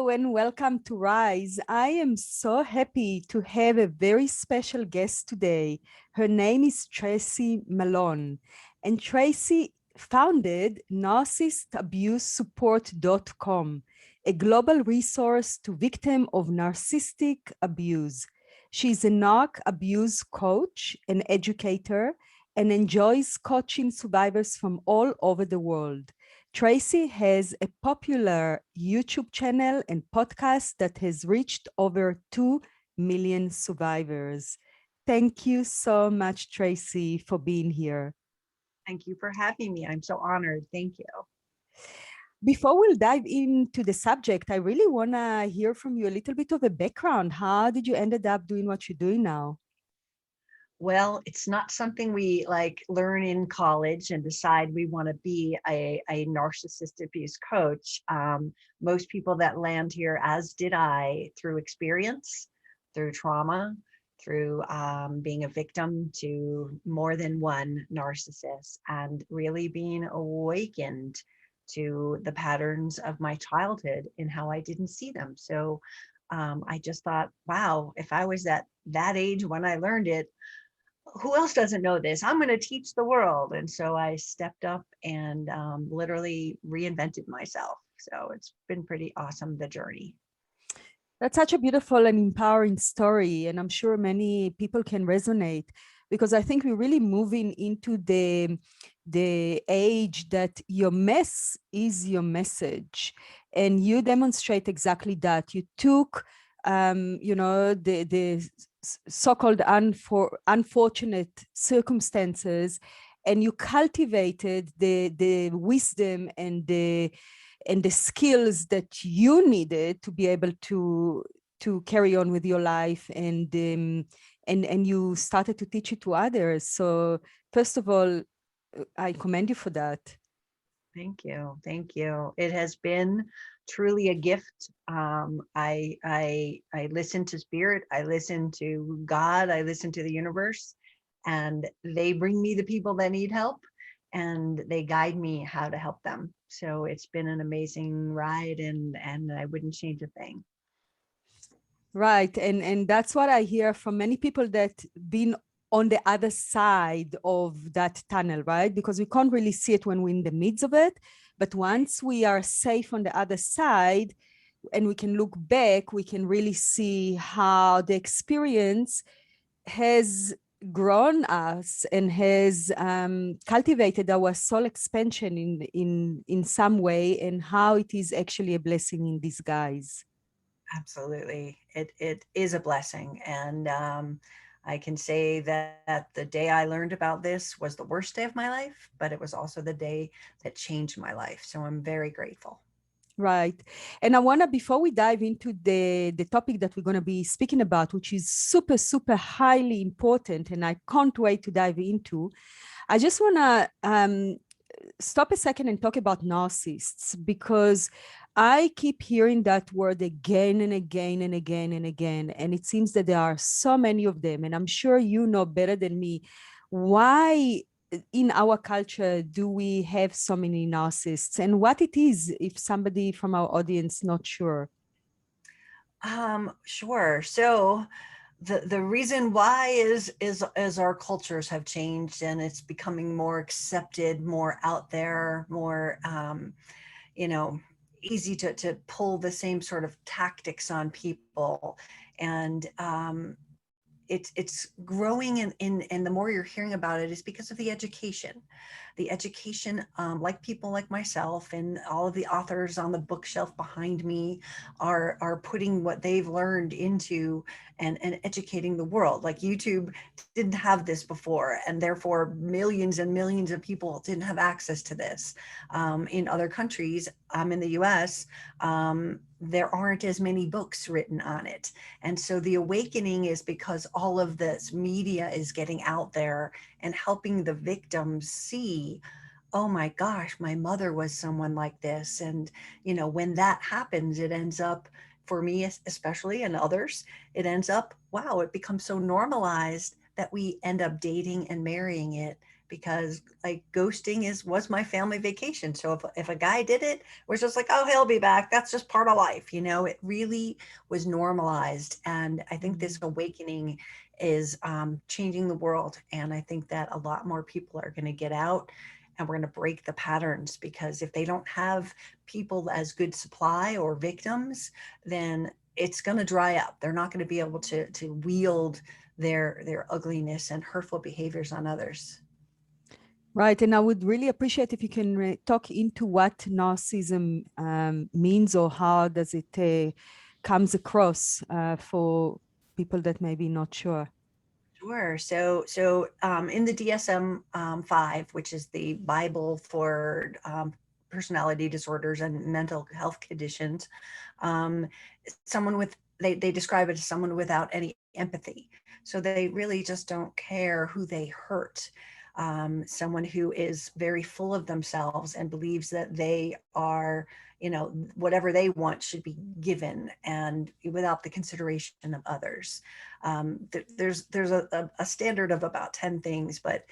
and welcome to Rise. I am so happy to have a very special guest today. Her name is Tracy Malone, and Tracy founded narcissistabusesupport.com, a global resource to victims of narcissistic abuse. She's a narc abuse coach, an educator, and enjoys coaching survivors from all over the world. Tracy has a popular YouTube channel and podcast that has reached over 2 million survivors. Thank you so much, Tracy, for being here. Thank you for having me. I'm so honored. Thank you. Before we'll dive into the subject, I really want to hear from you a little bit of a background. How did you ended up doing what you're doing now? Well, it's not something we learn in college and decide we want to be a narcissist abuse coach. Most people that land here, as did I, through experience, through trauma, through being a victim to more than one narcissist, and really being awakened to the patterns of my childhood and how I didn't see them. So I just thought, wow, if I was at that age when I learned it, who else doesn't know this? I'm going to teach the world. And so I stepped up and literally reinvented myself. So it's been pretty awesome, the journey. That's such a beautiful and empowering story. And I'm sure many people can resonate because I think we're really moving into the age that your mess is your message. And you demonstrate exactly that. You took, the so-called unfortunate circumstances, and you cultivated the wisdom and the skills that you needed to be able to carry on with your life, and you started to teach it to others. So first of all, I commend you for that. Thank you. Thank you. It has been truly a gift. I listen to spirit, I listen to God, I listen to the universe, and they bring me the people that need help and they guide me how to help them. So it's been an amazing ride, and I wouldn't change a thing. Right. And that's what I hear from many people that been on the other side of that tunnel, right? Because we can't really see it when we're in the midst of it. But once we are safe on the other side and we can look back, we can really see how the experience has grown us and has cultivated our soul expansion in some way, and how it is actually a blessing in disguise. Absolutely. It is a blessing. And I can say that the day I learned about this was the worst day of my life, but it was also the day that changed my life. So I'm very grateful. Right. And I want to, before we dive into the topic that we're going to be speaking about, which is super, super highly important, and I can't wait to dive into, I just want to stop a second and talk about narcissists, because I keep hearing that word again and again and again and again. And it seems that there are so many of them. And I'm sure you know better than me why in our culture do we have so many narcissists, and what it is, if somebody from our audience not sure. Sure. So the reason why is as our cultures have changed and it's becoming more accepted, more out there, more you know, easy to pull the same sort of tactics on people. And it's growing, and the more you're hearing about it is because of the education, like people like myself and all of the authors on the bookshelf behind me are putting what they've learned into and educating the world. Like YouTube didn't have this before, and therefore millions and millions of people didn't have access to this. In other countries, in the US, there aren't as many books written on it. And so the awakening is because all of this media is getting out there and helping the victims see, oh my gosh, my mother was someone like this. And, when that happens, it ends up, for me especially and others, it ends up, wow, it becomes so normalized that we end up dating and marrying it because like ghosting was my family vacation. So if a guy did it, we're just like, oh, he'll be back. That's just part of life. You know, it really was normalized. And I think this awakening is changing the world. And I think that a lot more people are going to get out, and we're going to break the patterns, because if they don't have people as good supply or victims, then it's going to dry up. They're not going to be able to wield their ugliness and hurtful behaviors on others. Right. And I would really appreciate if you can talk into what narcissism means, or how does it comes across for people that may be not sure. Sure. So in the DSM-5, which is the Bible for personality disorders and mental health conditions, um, someone with they describe it as someone without any empathy. So they really just don't care who they hurt. Someone who is very full of themselves and believes that they are, you know, whatever they want should be given, and without the consideration of others. There's a standard of about 10 things, but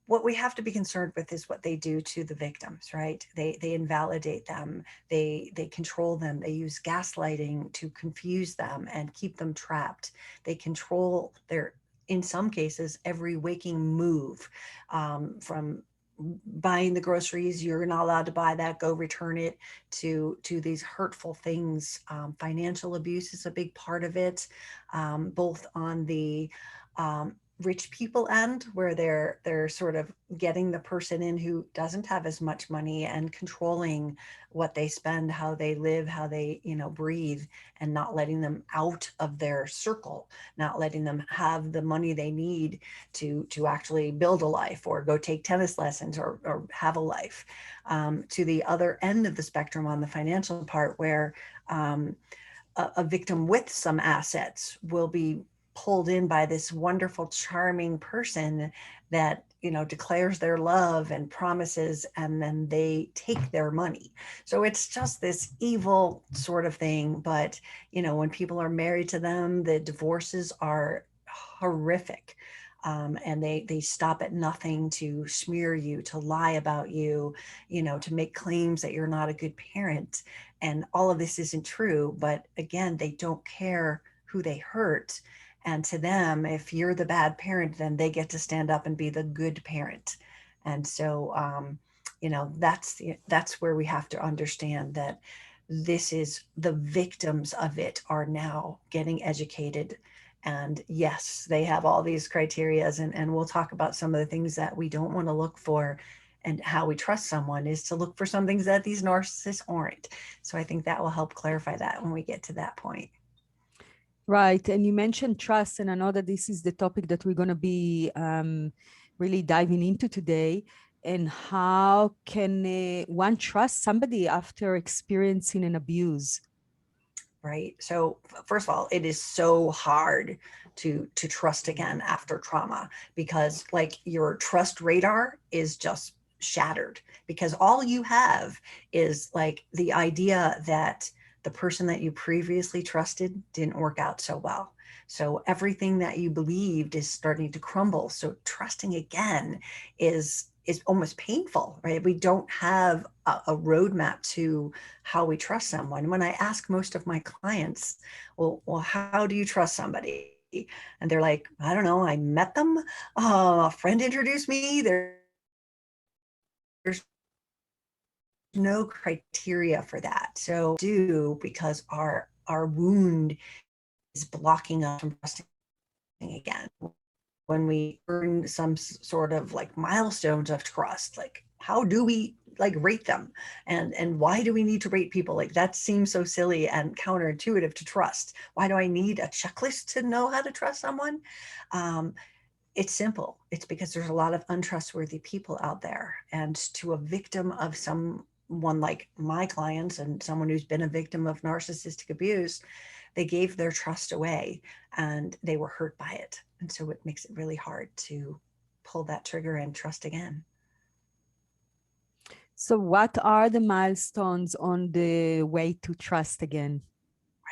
what we have to be concerned with is what they do to the victims, right? They invalidate them, they control them, they use gaslighting to confuse them and keep them trapped. They control their, in some cases, every waking move, from buying the groceries, you're not allowed to buy that, go return it, to these hurtful things. Financial abuse is a big part of it, both on the rich people end, where they're sort of getting the person in who doesn't have as much money and controlling what they spend, how they live, how they, you know, breathe, and not letting them out of their circle, not letting them have the money they need to actually build a life, or go take tennis lessons, or have a life. To the other end of the spectrum, on the financial part, where a victim with some assets will be pulled in by this wonderful, charming person that, you know, declares their love and promises, and then they take their money. So it's just this evil sort of thing. But, you know, when people are married to them, the divorces are horrific. And they stop at nothing to smear you, to lie about you, you know, to make claims that you're not a good parent. And all of this isn't true. But again, they don't care who they hurt. And to them, if you're the bad parent, then they get to stand up and be the good parent. And so, you know, that's where we have to understand that this is, the victims of it are now getting educated. And yes, they have all these criterias, and we'll talk about some of the things that we don't want to look for, and how we trust someone is to look for some things that these narcissists aren't. So I think that will help clarify that when we get to that point. Right. And you mentioned trust, and I know that this is the topic that we're going to be really diving into today. And how can one trust somebody after experiencing an abuse? Right. So first of all, it is so hard to trust again after trauma, because like your trust radar is just shattered, because all you have is like the idea that the person that you previously trusted didn't work out so well. So everything that you believed is starting to crumble. So trusting again is almost painful, right? We don't have a roadmap to how we trust someone. When I ask most of my clients, well, how do you trust somebody? And they're like, I don't know, I met them, a friend introduced me. There's no criteria for that. So because our wound is blocking us from trusting again. When we earn some sort of like milestones of trust, like how do we like rate them, and why do we need to rate people? Like that seems so silly and counterintuitive to trust. Why do I need a checklist to know how to trust someone? It's simple. It's because there's a lot of untrustworthy people out there. And to a victim of someone like my clients, and someone who's been a victim of narcissistic abuse, they gave their trust away and they were hurt by it. And so it makes it really hard to pull that trigger and trust again. So what are the milestones on the way to trust again?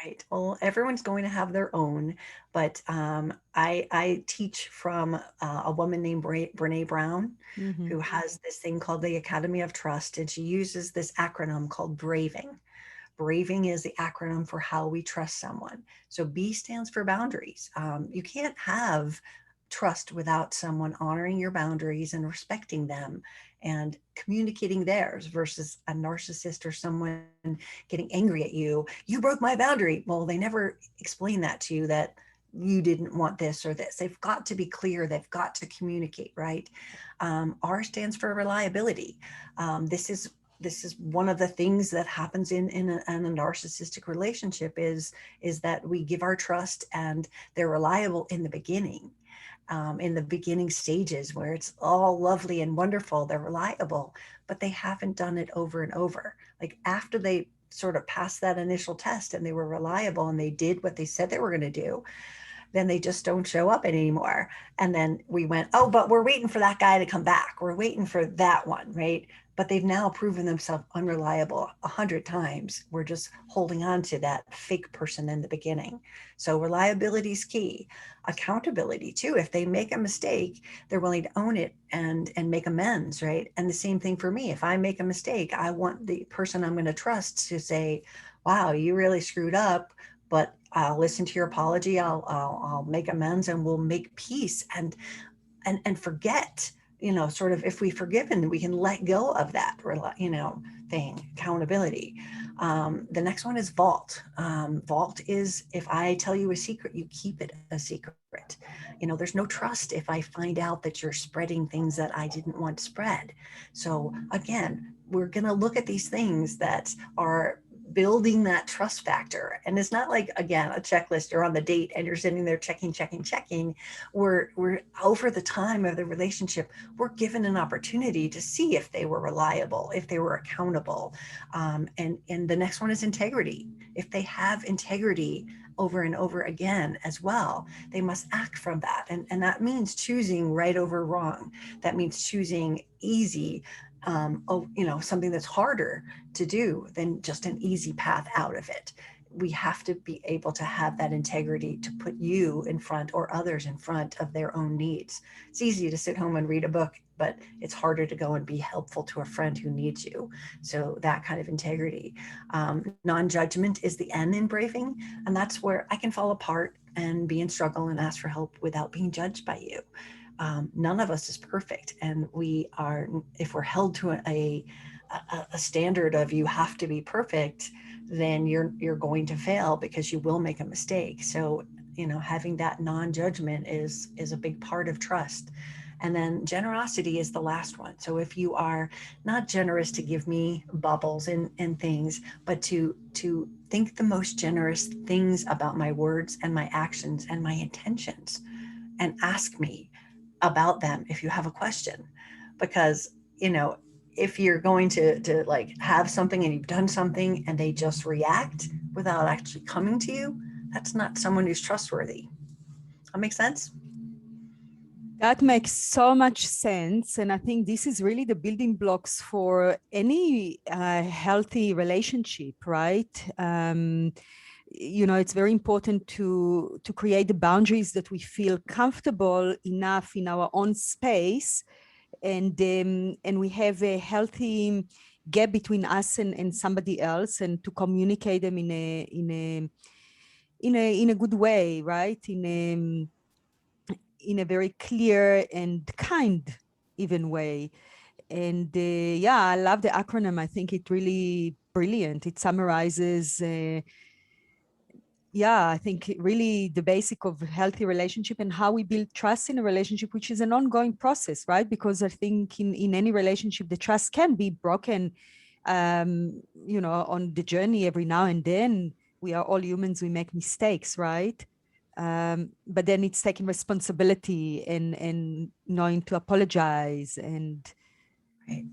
Right. Well, everyone's going to have their own, but I teach from a woman named Brene Brown, Mm-hmm. who has this thing called the Academy of Trust, and she uses this acronym called BRAVING. Braving is the acronym for how we trust someone. So B stands for boundaries. You can't have trust without someone honoring your boundaries and respecting them and communicating theirs versus a narcissist or someone getting angry at you. You broke my boundary. Well, they never explain that to you, that you didn't want this or this. They've got to be clear. They've got to communicate, right? R stands for reliability. This is one of the things that happens in a narcissistic relationship is that we give our trust and they're reliable in the beginning stages where it's all lovely and wonderful. They're reliable, but they haven't done it over and over. Like after they sort of passed that initial test and they were reliable and they did what they said they were going to do, then they just don't show up anymore. And then we went, oh, but we're waiting for that guy to come back. We're waiting for that one, right? But they've now proven themselves unreliable 100 times. We're just holding on to that fake person in the beginning. So reliability is key. Accountability too. If they make a mistake, they're willing to own it and make amends, right? And the same thing for me. If I make a mistake, I want the person I'm going to trust to say, wow, you really screwed up, but I'll listen to your apology. I'll make amends and we'll make peace and forget, sort of, if we've forgiven, we can let go of that, thing, accountability. The next one is vault. Vault is if I tell you a secret, you keep it a secret. There's no trust if I find out that you're spreading things that I didn't want to spread. So again, we're going to look at these things that are building that trust factor. And it's not like, again, a checklist. You're on the date and you're sitting there checking. We're over the time of the relationship, we're given an opportunity to see if they were reliable, if they were accountable. And the next one is integrity. If they have integrity over and over again as well, they must act from that. And that means choosing right over wrong. That means choosing easy, something that's harder to do than just an easy path out of it. We have to be able to have that integrity to put you in front or others in front of their own needs. It's easy to sit home and read a book, but it's harder to go and be helpful to a friend who needs you. So that kind of integrity. Non-judgment is the N in braving, and that's where I can fall apart and be in struggle and ask for help without being judged by you. None of us is perfect, and if we're held to a standard of you have to be perfect, then you're going to fail because you will make a mistake. So having that non-judgment is a big part of trust. And then generosity is the last one. So if you are not generous to give me bubbles and things, but to think the most generous things about my words and my actions and my intentions, and ask me about them if you have a question. Because if you're going to like have something and you've done something and they just react without actually coming to you, that's not someone who's trustworthy. That makes sense? That makes so much sense. And I think this is really the building blocks for any healthy relationship, right? It's very important to create the boundaries that we feel comfortable enough in our own space, and we have a healthy gap between us and somebody else, and to communicate them in a good way, right? In a very clear and kind even way. And I love the acronym. I think it really brilliant. It summarizes I think really the basic of healthy relationship and how we build trust in a relationship, which is an ongoing process, right? Because I think in any relationship, the trust can be broken, on the journey every now and then. We are all humans, we make mistakes, right? But then it's taking responsibility and knowing to apologize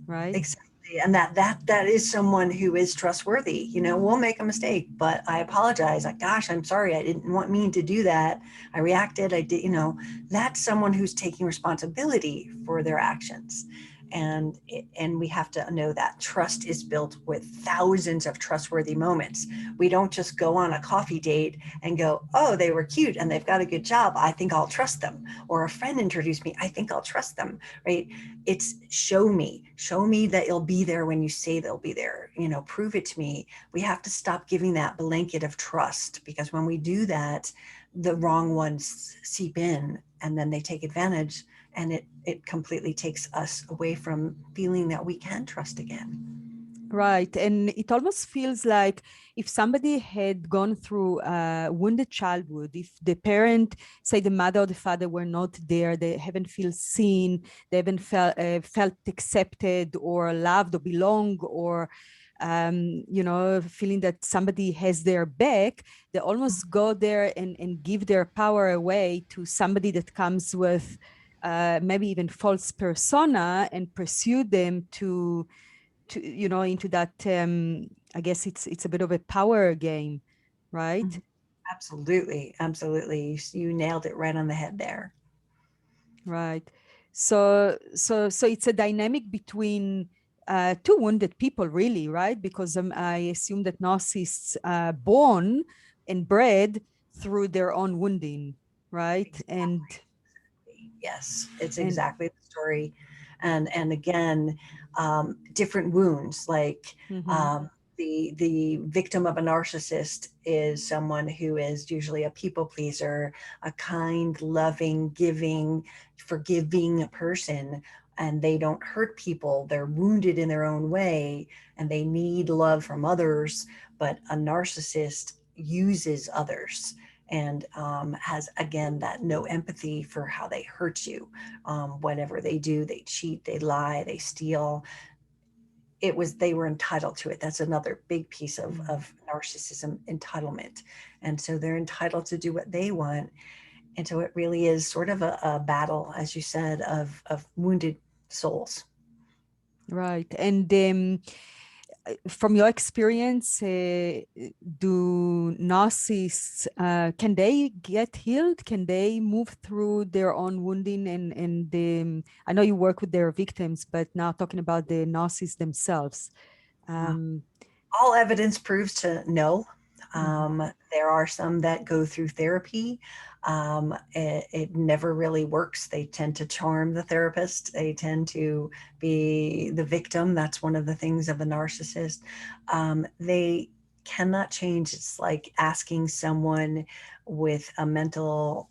right? Exactly. And that is someone who is trustworthy. We'll make a mistake, but I apologize. Like, gosh, I'm sorry. I didn't mean to do that. I reacted. I did, that's someone who's taking responsibility for their actions. and we have to know that trust is built with thousands of trustworthy moments. We don't just go on a coffee date and go, oh, they were cute and they've got a good job, I think I'll trust them. Or a friend introduced me, I think I'll trust them, right? It's show me that you'll be there when you say they'll be there, prove it to me. We have to stop giving that blanket of trust, because when we do that, the wrong ones seep in and then they take advantage, and it completely takes us away from feeling that we can trust again. Right. And it almost feels like if somebody had gone through a wounded childhood, if the parent, say the mother or the father, were not there, they haven't felt seen, they haven't felt accepted or loved or belong, or feeling that somebody has their back, they almost go there and give their power away to somebody that comes with maybe even false persona and pursue them to into that I guess it's a bit of a power game, right? Absolutely, absolutely, you nailed it right on the head there. Right. So it's a dynamic between two wounded people, really, right? Because I assume that narcissists are born and bred through their own wounding, right? Exactly. Yes, it's And exactly the story. And again, different wounds, like mhm. um, the victim of a narcissist is someone who is usually a people pleaser, a kind, loving, giving, forgiving person, and they don't hurt people. They're wounded in their own way, and they need love from others. But a narcissist uses others, and has, again, that no empathy for how they hurt you. Whatever they do, they cheat, they lie, they steal. They were entitled to it. That's another big piece of narcissism, entitlement. And so they're entitled to do what they want. And so it really is sort of a battle, as you said, of wounded souls. Right. And from your experience, do narcissists, can they get healed? Can they move through their own wounding? I know you work with their victims, but now talking about the narcissists themselves. Um, All evidence proves to no. mhm. There are some that go through therapy. It never really works. They tend to charm the therapist. They tend to be the victim. That's one of the things of a narcissist. They cannot change. It's like asking someone with a mental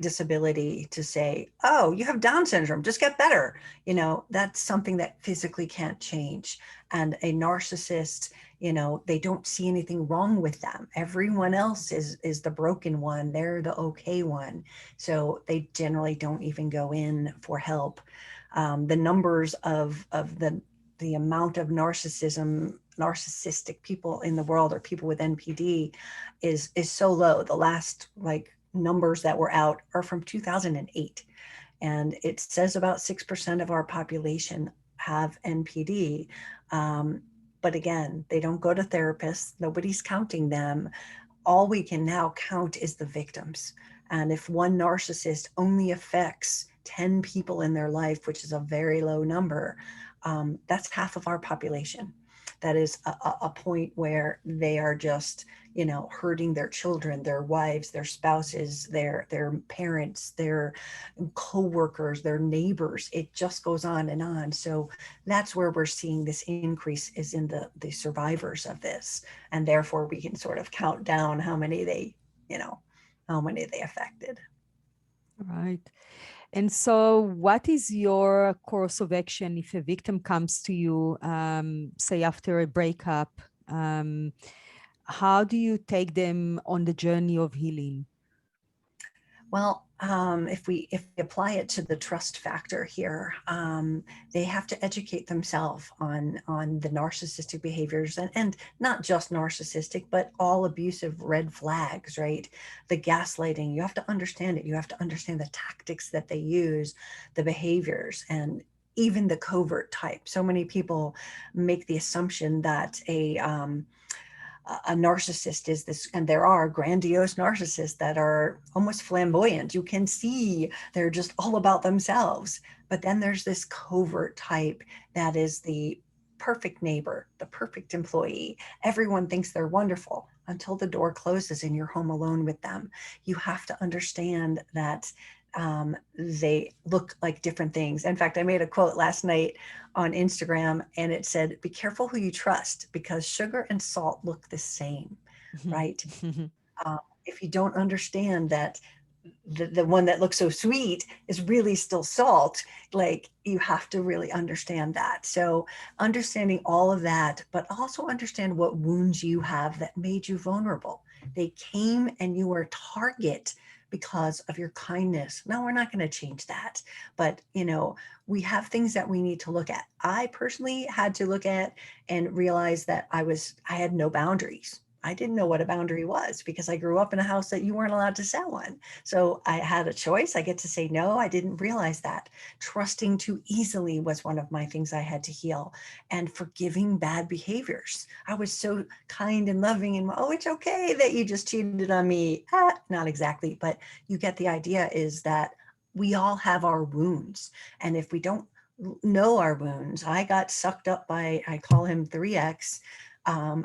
disability to say, oh, you have Down syndrome, just get better. That's something that physically can't change. And a narcissist, they don't see anything wrong with them. Everyone else is the broken one. They're the okay one. So they generally don't even go in for help. The numbers of the amount of narcissistic people in the world, or people with NPD, is so low. The last numbers that were out are from 2008, and it says about 6% of our population have NPD. But again, they don't go to therapists. Nobody's counting them. All we can now count is the victims. And if one narcissist only affects 10 people in their life, which is a very low number, that's half of our population. That is a point where they are just, hurting their children, their wives, their spouses, their parents, their co-workers, their neighbors. It just goes on and on. So that's where we're seeing this increase, is in the survivors of this. And therefore we can sort of count down how many they affected. Right. And so, what is your course of action if a victim comes to you, say after a breakup? How do you take them on the journey of healing? Well, if we apply it to the trust factor here, they have to educate themselves on the narcissistic behaviors, and not just narcissistic, but all abusive red flags, right? The gaslighting, you have to understand it. You have to understand the tactics that they use, the behaviors, and even the covert type. So many people make the assumption that a narcissist is this, and there are grandiose narcissists that are almost flamboyant. You can see they're just all about themselves. But then there's this covert type that is the perfect neighbor, the perfect employee. Everyone thinks they're wonderful until the door closes and you're home alone with them. You have to understand that they look like different things. In fact, I made a quote last night on Instagram and it said, be careful who you trust because sugar and salt look the same, right? If you don't understand that the one that looks so sweet is really still salt, like you have to really understand that. So understanding all of that, but also understand what wounds you have that made you vulnerable. They came and you were a target because of your kindness. No, we're not going to change that. But, we have things that we need to look at. I personally had to look at and realize that I had no boundaries. I didn't know what a boundary was because I grew up in a house that you weren't allowed to set one. So I had a choice. I get to say no. I didn't realize that. Trusting too easily was one of my things I had to heal, and forgiving bad behaviors. I was so kind and loving and, oh, it's okay that you just cheated on me. Not exactly, but you get the idea, is that we all have our wounds. And if we don't know our wounds, I got sucked up by, I call him 3X,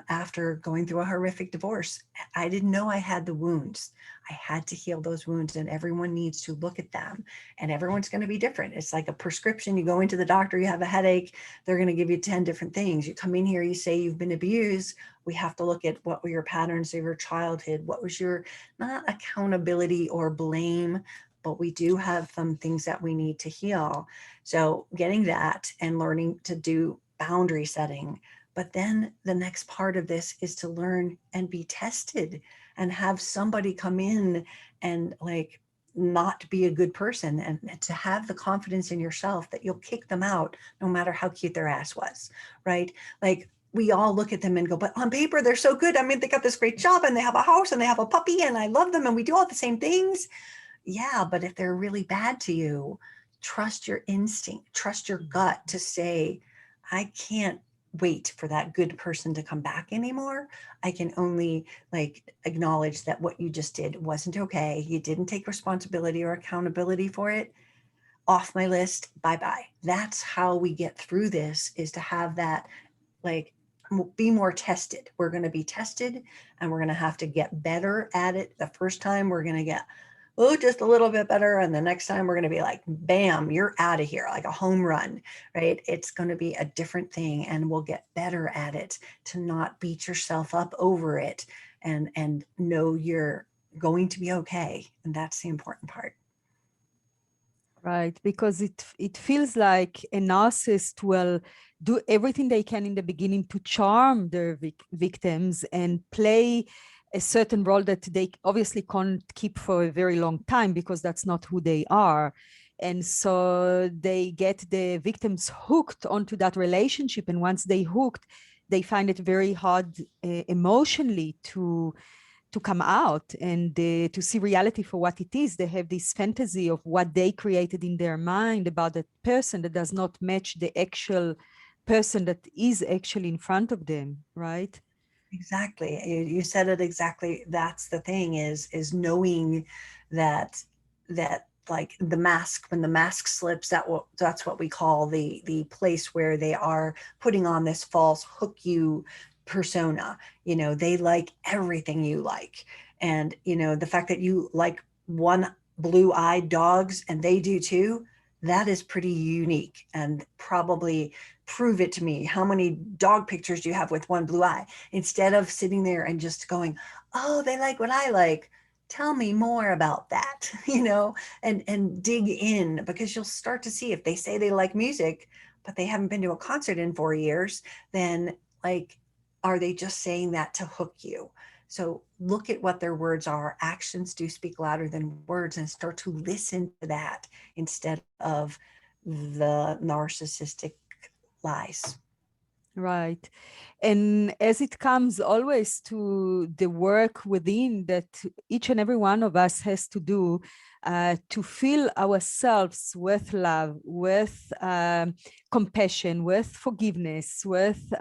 after going through a horrific divorce. I didn't know I had the wounds. I had to heal those wounds, and everyone needs to look at them, and everyone's going to be different. It's like a prescription. You go into the doctor, you have a headache, they're going to give you 10 different things. You come in here, you say you've been abused. We have to look at what were your patterns of your childhood. What was your, not accountability or blame, but we do have some things that we need to heal. So getting that and learning to do boundary setting. But then the next part of this is to learn and be tested and have somebody come in and like not be a good person, and to have the confidence in yourself that you'll kick them out no matter how cute their ass was, right? Like we all look at them and go, but on paper, they're so good. I mean, they got this great job and they have a house and they have a puppy and I love them and we do all the same things. Yeah, but if they're really bad to you, trust your instinct, trust your gut to say, I can't wait for that good person to come back anymore. I can only like acknowledge that what you just did wasn't okay. You didn't take responsibility or accountability for it. Off my list. Bye-bye. That's how we get through this, is to have that, like, be more tested. We're going to be tested and we're going to have to get better at it. The first time we're going to get, oh, just a little bit better. And the next time we're going to be like, bam, you're out of here, like a home run, right? It's going to be a different thing, and we'll get better at it, to not beat yourself up over it, and know you're going to be okay. And that's the important part. Right, because it feels like a narcissist will do everything they can in the beginning to charm their victims and play a certain role that they obviously can't keep for a very long time, because that's not who they are. And so they get the victims hooked onto that relationship. And once they hooked, they find it very hard emotionally to come out and to see reality for what it is. They have this fantasy of what they created in their mind about that person that does not match the actual person that is actually in front of them, right? Exactly. You said it exactly. That's the thing, is knowing that like the mask, when the mask slips, that's what we call the place where they are putting on this false hook you persona. They like everything you like. And the fact that you like one blue-eyed dogs and they do too, that is pretty unique. And probably, prove it to me, how many dog pictures do you have with one blue eye? Instead of sitting there and just going, oh, they like what I like, tell me more about that, and dig in, because you'll start to see, if they say they like music but they haven't been to a concert in 4 years, then like, are they just saying that to hook you? So look at what their words are. Actions do speak louder than words, and start to listen to that instead of the narcissistic lies. Right. And as it comes always to the work within that each and every one of us has to do, to fill ourselves with love, with compassion, with forgiveness, with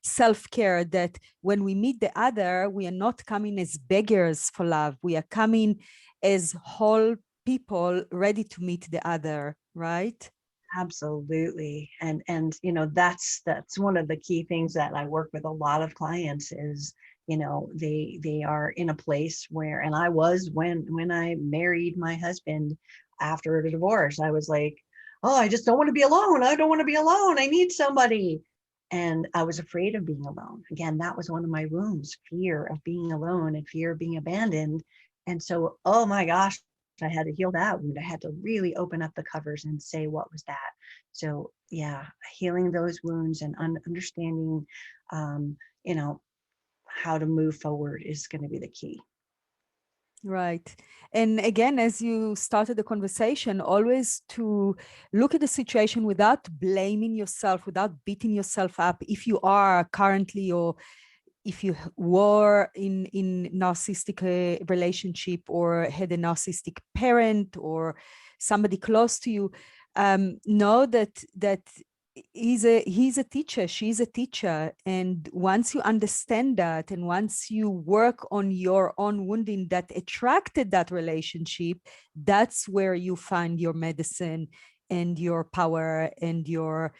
self-care, that when we meet the other, we are not coming as beggars for love. We are coming as whole people ready to meet the other, right? Absolutely. And that's one of the key things that I work with a lot of clients is, they are in a place where, and I was when I married my husband after the divorce, I was like, oh, I just don't want to be alone. I don't want to be alone. I need somebody. And I was afraid of being alone. Again, that was one of my wounds, fear of being alone and fear of being abandoned. And so, oh my gosh, I had to heal that wound. I had to really open up the covers and say, what was that? So yeah, healing those wounds and understanding, um, you know, how to move forward is going to be the key. Right. And again, as you started the conversation, always to look at the situation without blaming yourself, without beating yourself up. If you are currently, or if you were in narcissistic relationship, or had a narcissistic parent or somebody close to you, know that he's a teacher, she's a teacher. And once you understand that, and once you work on your own wounding that attracted that relationship, that's where you find your medicine and your power and your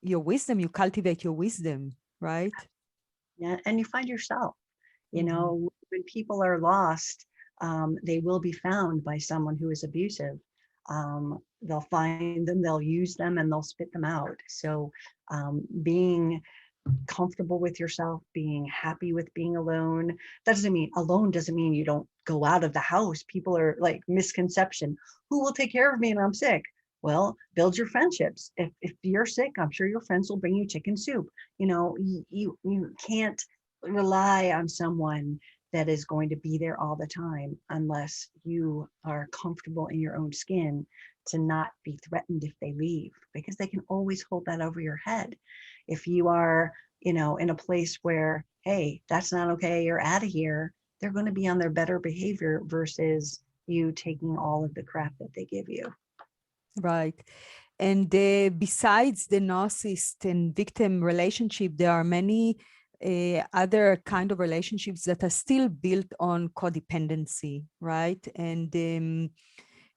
wisdom. You cultivate your wisdom, right? Yeah, and you find yourself. Mm-hmm. When people are lost, they will be found by someone who is abusive. They'll find them, they'll use them, and they'll spit them out. So being comfortable with yourself, being happy with being alone. That doesn't mean alone doesn't mean you don't go out of the house. People are like misconception. Who will take care of me when I'm sick? Well, build your friendships. If you're sick, I'm sure your friends will bring you chicken soup. You can't rely on someone that is going to be there all the time unless you are comfortable in your own skin to not be threatened if they leave, because they can always hold that over your head. If you are, in a place where, hey, that's not okay, you're out of here, they're going to be on their better behavior versus you taking all of the crap that they give you. Right. And besides the narcissist and victim relationship, there are many other kind of relationships that are still built on codependency, right? And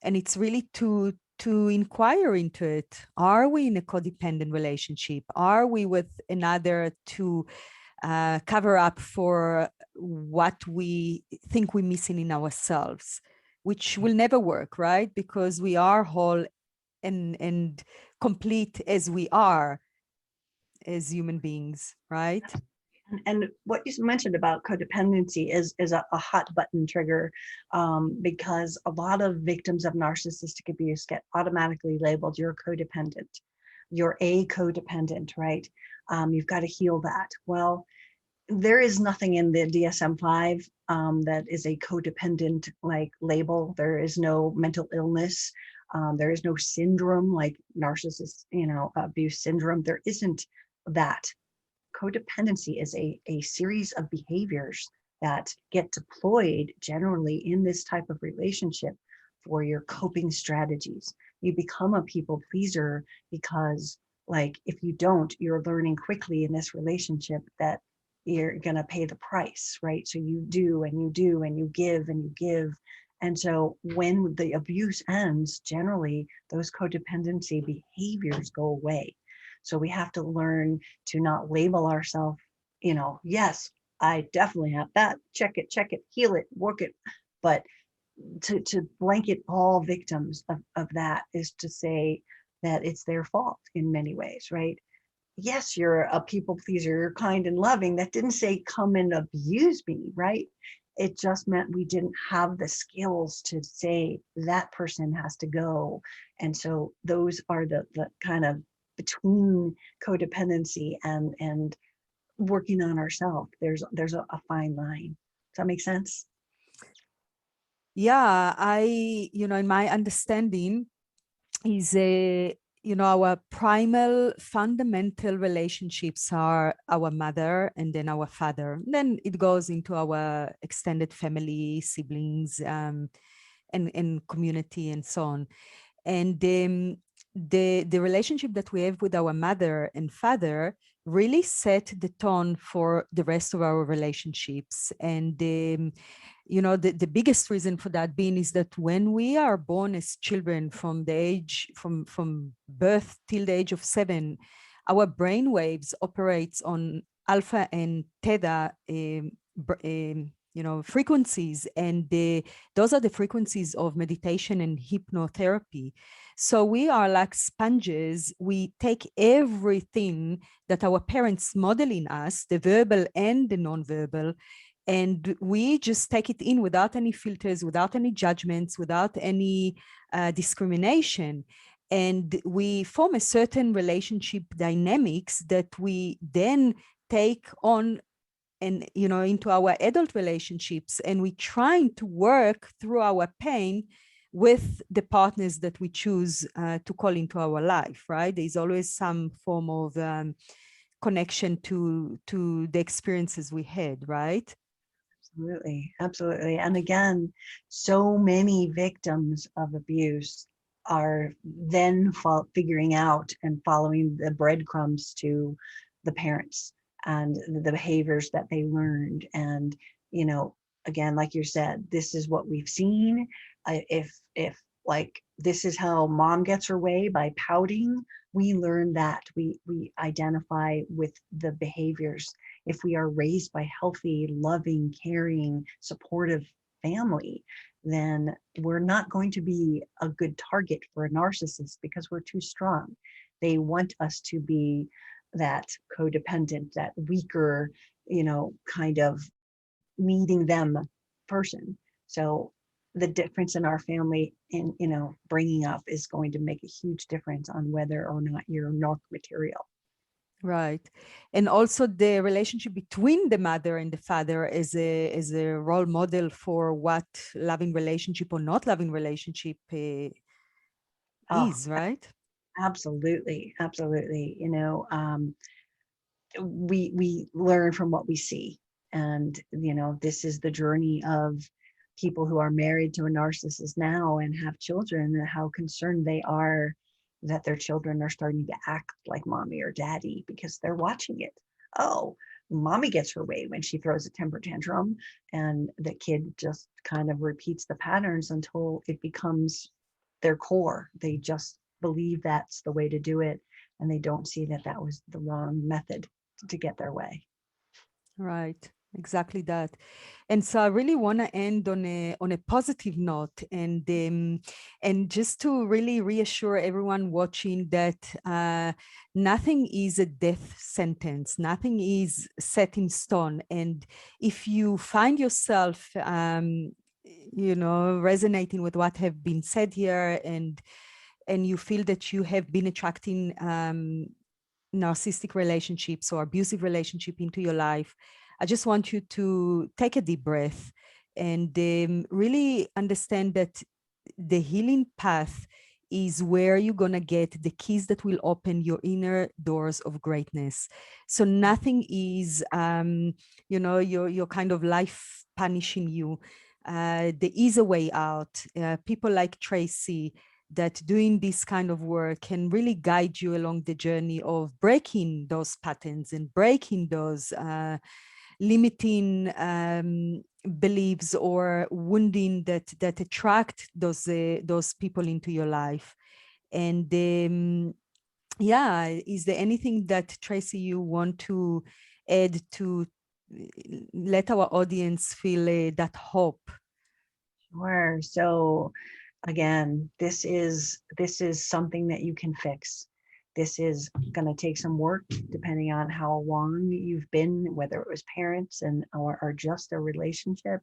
it's really to inquire into it. Are we in a codependent relationship? Are we with another to cover up for what we think we're missing in ourselves, which will never work, right? Because we are whole and complete as we are as human beings, right? And what you mentioned about codependency is a hot button trigger, because a lot of victims of narcissistic abuse get automatically labeled, you're codependent, you're a codependent, right? You've got to heal that. Well, there is nothing in the DSM-5 that is a codependent like label. There is no mental illness. There is no syndrome like narcissist, abuse syndrome. There isn't that. Codependency is a series of behaviors that get deployed generally in this type of relationship for your coping strategies. You become a people pleaser because, like, if you don't, you're learning quickly in this relationship that you're going to pay the price, right? So you do and you do and you give and you give. And so when the abuse ends, generally those codependency behaviors go away. So we have to learn to not label ourselves, yes, I definitely have that. Check it, heal it, work it. But to blanket all victims of that is to say that it's their fault in many ways, right? Yes, you're a people pleaser, you're kind and loving. That didn't say come and abuse me, right? It just meant we didn't have the skills to say that person has to go. And so those are the kind of between codependency and working on ourselves. There's a fine line. Does that make sense? Yeah, in my understanding is our primal fundamental relationships are our mother and then our father. Then it goes into our extended family, siblings, and community and so on. And the relationship that we have with our mother and father really set the tone for the rest of our relationships. And you know, the biggest reason for that being is that when we are born as children, from the age from birth till the age of 7, our brain waves operates on alpha and theta you know, frequencies, and those are the frequencies of meditation and hypnotherapy. So we are like sponges. We take everything that our parents model in us, the verbal and the nonverbal, and we just take it in without any filters, without any judgments, without any discrimination. And we form a certain relationship dynamics that we then take on and, you know, into our adult relationships, and we trying to work through our pain with the partners that we choose to call into our life, right? There's always some form of connection to the experiences we had, right? Absolutely, absolutely. And again, so many victims of abuse are then figuring out and following the breadcrumbs to the parents and the behaviors that they learned. And, you know, again, like you said, this is what we've seen. If like this is how mom gets her way, by pouting, we learn that we identify with the behaviors. If we are raised by healthy, loving, caring, supportive family, then we're not going to be a good target for a narcissist because we're too strong. They want us to be that codependent, that weaker, you know, kind of needing them person. So the difference in our family in, you know, bringing up is going to make a huge difference on whether or not you're narc material. Right. And also the relationship between the mother and the father is a role model for what loving relationship or not loving relationship Oh, is, right? absolutely, absolutely. You know, we learn from what we see, and you know, this is the journey of people who are married to a narcissist now and have children, and how concerned they are that their children are starting to act like mommy or daddy because they're watching it. Oh, mommy gets her way when she throws a temper tantrum, and the kid just kind of repeats the patterns until it becomes their core. They just believe that's the way to do it, and they don't see that that was the wrong method to get their way. Right. Exactly that. And so I really want to end on a positive note, and just to really reassure everyone watching that nothing is a death sentence, nothing is set in stone. And if you find yourself you know, resonating with what have been said here, and you feel that you have been attracting narcissistic relationships or abusive relationship into your life, I just want you to take a deep breath and really understand that the healing path is where you're going to get the keys that will open your inner doors of greatness. So nothing is, you know, your kind of life punishing you. There is a way out. People like Tracy that doing this kind of work can really guide you along the journey of breaking those patterns and breaking those limiting beliefs or wounding that attract those people into your life. And yeah, is there anything that Tracy you want to add to let our audience feel that hope? Sure. So again, this is something that you can fix. This is going to take some work depending on how long you've been, whether it was parents and or just a relationship,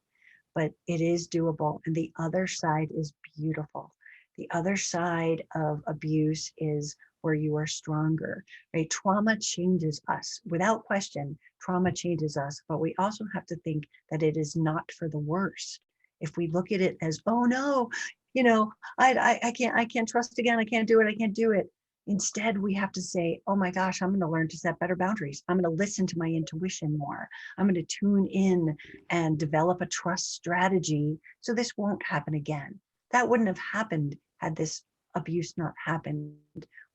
but it is doable. And the other side is beautiful. The other side of abuse is where you are stronger, right? Trauma changes us without question. Trauma changes us, but we also have to think that it is not for the worst. If we look at it as, oh no, you know, I can't trust again. I can't do it. I can't do it. Instead, we have to say, oh my gosh, I'm going to learn to set better boundaries. I'm going to listen to my intuition more. I'm going to tune in and develop a trust strategy so this won't happen again. That wouldn't have happened had this abuse not happened.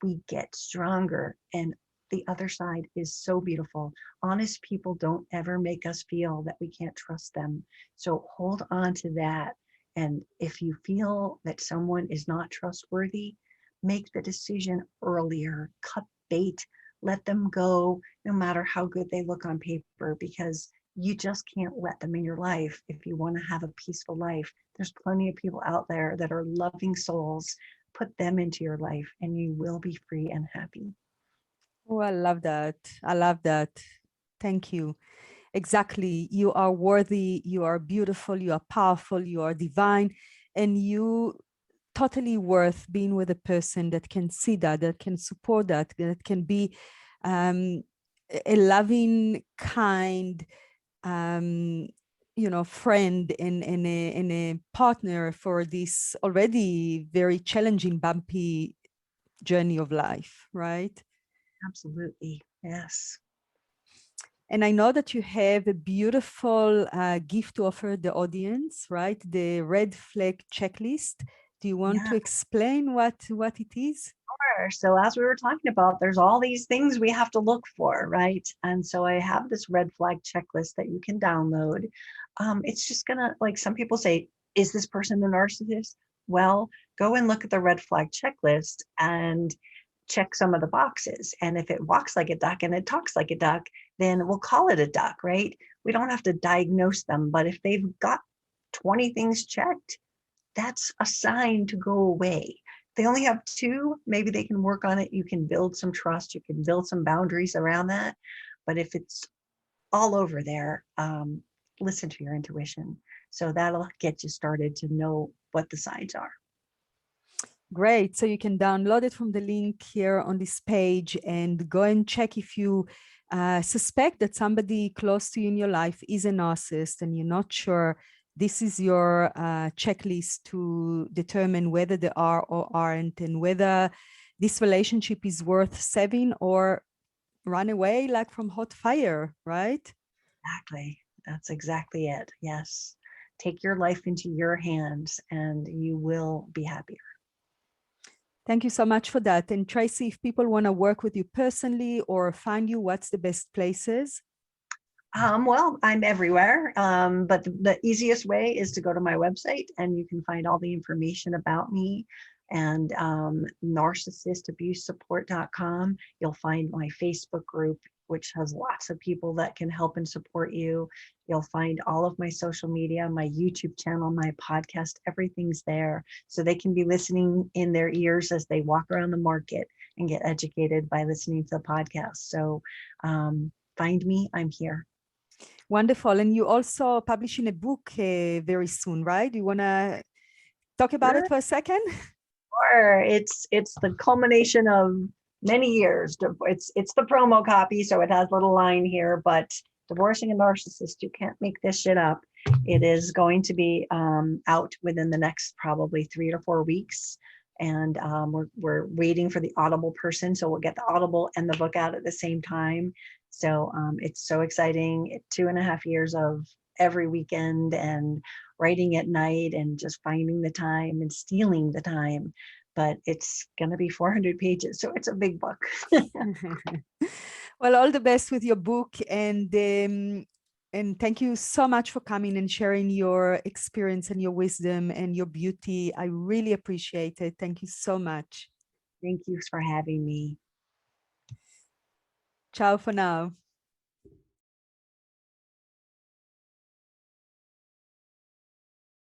We get stronger, and the other side is so beautiful. Honest people don't ever make us feel that we can't trust them. So hold on to that. And if you feel that someone is not trustworthy, make the decision earlier, cut bait, let them go, no matter how good they look on paper, because you just can't let them in your life if you want to have a peaceful life. There's plenty of people out there that are loving souls. Put them into your life and you will be free and happy. Oh, I love that. I love that. Thank you. Exactly. You are worthy, you are beautiful, you are powerful, you are divine, and you totally worth being with a person that can see that, that can support that, that can be a loving, kind, friend and a partner for this already very challenging, bumpy journey of life, right? Absolutely. Yes. And I know that you have a beautiful gift to offer the audience, right? The red flag checklist. Do you want Yeah. to explain what it is? Sure. So as we were talking about, there's all these things we have to look for, right? And so I have this red flag checklist that you can download. It's just gonna, like some people say, is this person a narcissist? Well, go and look at the red flag checklist and check some of the boxes. And if it walks like a duck and it talks like a duck, then we'll call it a duck, right? We don't have to diagnose them, but if they've got 20 things checked, that's a sign to go away. They only have 2, maybe they can work on it. You can build some trust, you can build some boundaries around that. But if it's all over there, listen to your intuition. So that'll get you started to know what the signs are. Great. So you can download it from the link here on this page and go and check if you suspect that somebody close to you in your life is a narcissist and you're not sure. This is your checklist to determine whether they are or aren't, and whether this relationship is worth saving or run away like from hot fire, right? Exactly. That's exactly it. Yes. Take your life into your hands and you will be happier. Thank you so much for that. And Tracy, if people want to work with you personally or find you, what's the best places? Well, I'm everywhere, but the easiest way is to go to my website and you can find all the information about me, and narcissistabusesupport.com. You'll find my Facebook group, which has lots of people that can help and support you. You'll find all of my social media, my YouTube channel, my podcast, everything's there. So they can be listening in their ears as they walk around the market and get educated by listening to the podcast. So find me, I'm here. Wonderful. And you also publishing a book very soon, right? Do you want to talk about Sure. it for a second? Sure. It's the culmination of many years. It's the promo copy, so it has a little line here, but Divorcing a Narcissist, you can't make this shit up. It is going to be out within the next probably 3 to 4 weeks. And we're waiting for the Audible person, so we'll get the Audible and the book out at the same time. So it's so exciting. 2.5 years of every weekend and writing at night and just finding the time and stealing the time. But it's going to be 400 pages, so it's a big book. Well, all the best with your book, and thank you so much for coming and sharing your experience and your wisdom and your beauty. I really appreciate it. Thank you so much. Thank you for having me. Ciao for now.